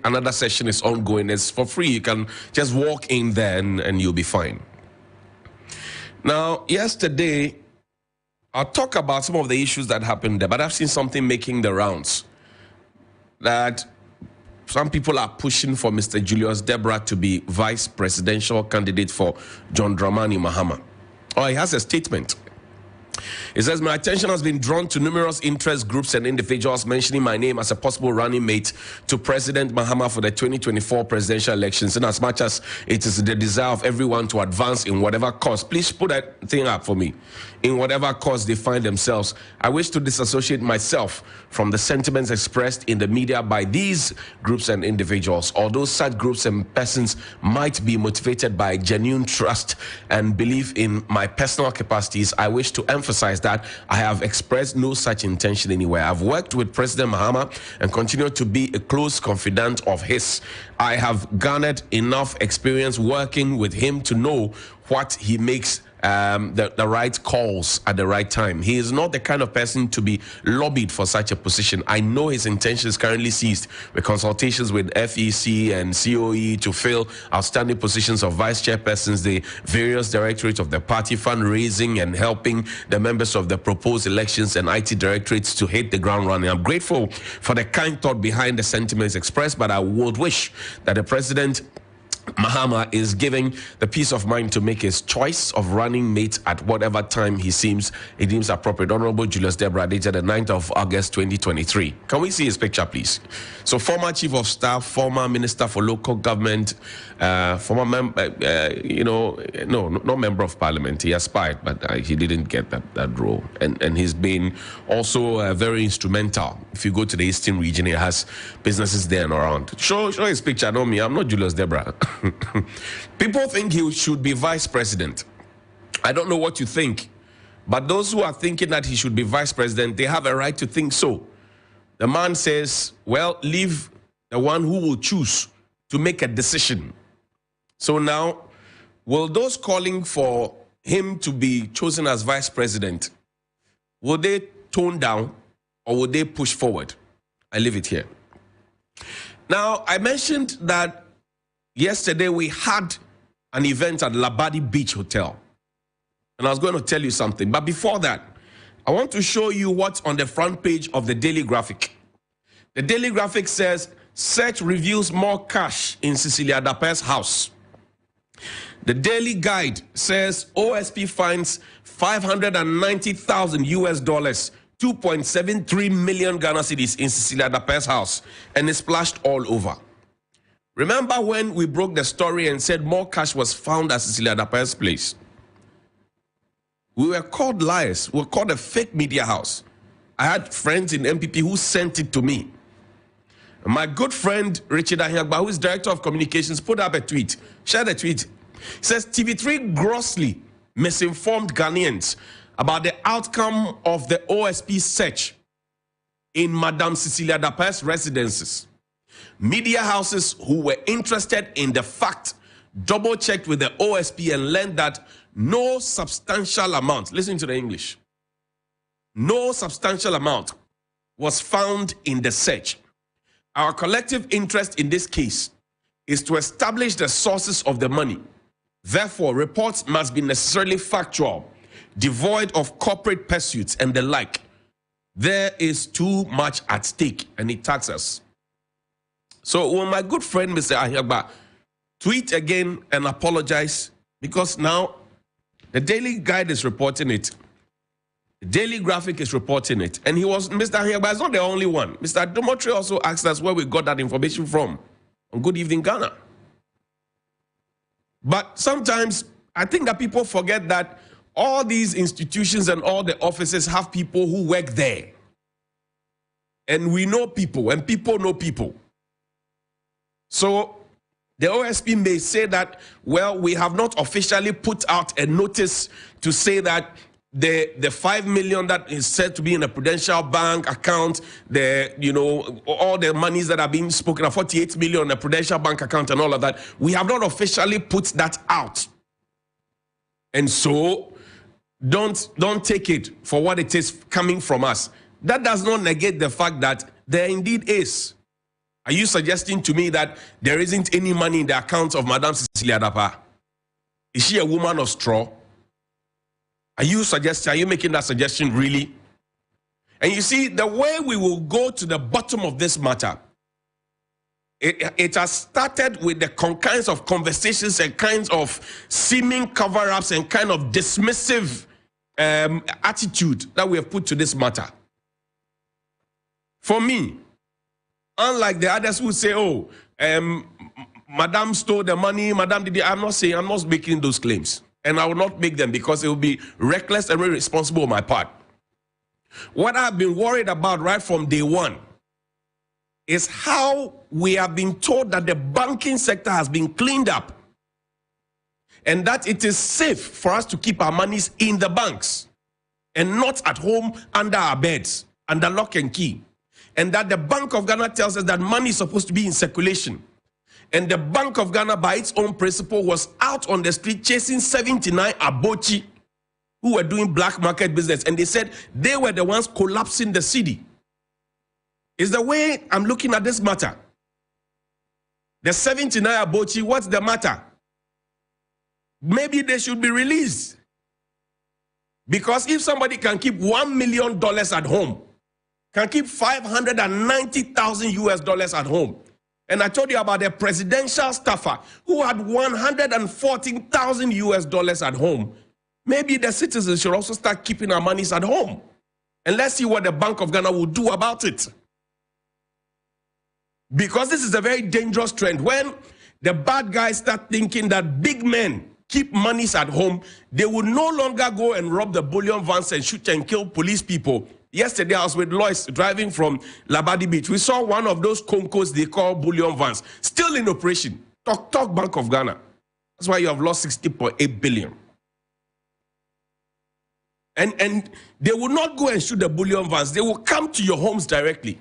another session is ongoing. It's for free. You can just walk in there and you'll be fine. Now, yesterday, I'll talk about some of the issues that happened there, but I've seen something making the rounds. That some people are pushing for Mr. Julius Debrah to be vice presidential candidate for John Dramani Mahama. Oh, he has a statement. It says, my attention has been drawn to numerous interest groups and individuals mentioning my name as a possible running mate to President Mahama for the 2024 presidential elections. In as much as it is the desire of everyone to advance in whatever cause, please put that thing up for me. In whatever cause they find themselves, I wish to disassociate myself from the sentiments expressed in the media by these groups and individuals. Although such groups and persons might be motivated by genuine trust and belief in my personal capacities, I wish to emphasize that I have expressed no such intention anywhere. I've worked with President Mahama and continue to be a close confidant of his. I have garnered enough experience working with him to know what he makes the right calls at the right time. He is not the kind of person to be lobbied for such a position. I know his intention is currently ceased with consultations with FEC and COE to fill outstanding positions of vice chairpersons, the various directorates of the party, fundraising and helping the members of the proposed elections and IT directorates to hit the ground running. I'm grateful for the kind thought behind the sentiments expressed, but I would wish that the president Mahama is giving the peace of mind to make his choice of running mate at whatever time he deems appropriate. Honorable Julius Debrah, dated the 9th of August 2023. Can we see his picture, please? So, former chief of staff, former minister for local government, former member, not member of parliament. He aspired, but he didn't get that role. And he's been also very instrumental. If you go to the Eastern region, he has businesses there and around. Show his picture. Know me. I'm not Julius Debrah. People think he should be vice president. I don't know what you think, but those who are thinking that he should be vice president, they have a right to think so. The man says, well, leave the one who will choose to make a decision. So now, will those calling for him to be chosen as vice president, will they tone down or will they push forward? I leave it here. Now, I mentioned that yesterday we had an event at Labadi Beach Hotel. And I was going to tell you something. But before that, I want to show you what's on the front page of the Daily Graphic. The Daily Graphic says, search reveals more cash in Cecilia Dape's house. The Daily Guide says OSP finds 590,000 US dollars, 2.73 million Ghana cedis in Cecilia Dape's house, and is splashed all over. Remember when we broke the story and said more cash was found at Cecilia Dape's place? We were called liars. We were called a fake media house. I had friends in MPP who sent it to me. My good friend Richard Ahiagba, who is director of communications, put up a tweet. Share the tweet. It says TV3 grossly misinformed Ghanaians about the outcome of the OSP search in Madame Cecilia Dape's residences. Media houses who were interested in the fact double-checked with the OSP and learned that no substantial amount, listen to the English, no substantial amount was found in the search. Our collective interest in this case is to establish the sources of the money. Therefore, reports must be necessarily factual, devoid of corporate pursuits and the like. There is too much at stake, and it taxes us. So when my good friend, Mr. Ahiagba, tweet again and apologize, because now the Daily Guide is reporting it. The Daily Graphic is reporting it. And Mr. Ahiagba is not the only one. Mr. Domotri also asked us where we got that information from on Good Evening Ghana. But sometimes I think that people forget that all these institutions and all the offices have people who work there. And we know people, and people know people. So the OSP may say that, well, we have not officially put out a notice to say that the 5 million that is said to be in a Prudential Bank account, all the monies that are being spoken of, 48 million in a Prudential Bank account and all of that, we have not officially put that out. And so don't take it for what it is coming from us. That does not negate the fact that there indeed is Are you suggesting to me that there isn't any money in the accounts of Madam Cecilia Dapaah? Is she a woman of straw? Are you making that suggestion really? And you see, the way we will go to the bottom of this matter, it has started with the kinds of conversations and kinds of seeming cover-ups and kind of dismissive attitude that we have put to this matter. For me, unlike the others who say, oh, Madam stole the money, Madam did it, I'm not making those claims. And I will not make them because it will be reckless and irresponsible on my part. What I've been worried about right from day one is how we have been told that the banking sector has been cleaned up and that it is safe for us to keep our monies in the banks and not at home under our beds, under lock and key. And that the Bank of Ghana tells us that money is supposed to be in circulation. And the Bank of Ghana, by its own principle, was out on the street chasing 79 Abochi who were doing black market business. And they said they were the ones collapsing the city. Is the way I'm looking at this matter. The 79 Abochi, what's the matter? Maybe they should be released. Because if somebody can keep $1 million at home, can keep 590,000 US dollars at home. And I told you about the presidential staffer who had 114,000 US dollars at home. Maybe the citizens should also start keeping our monies at home. And let's see what the Bank of Ghana will do about it. Because this is a very dangerous trend. When the bad guys start thinking that big men keep monies at home, they will no longer go and rob the bullion vans and shoot and kill police people. Yesterday, I was with Lois driving from Labadi Beach. We saw one of those Concos they call bullion vans still in operation. Talk Bank of Ghana. That's why you have lost 60.8 billion. And they will not go and shoot the bullion vans. They will come to your homes directly.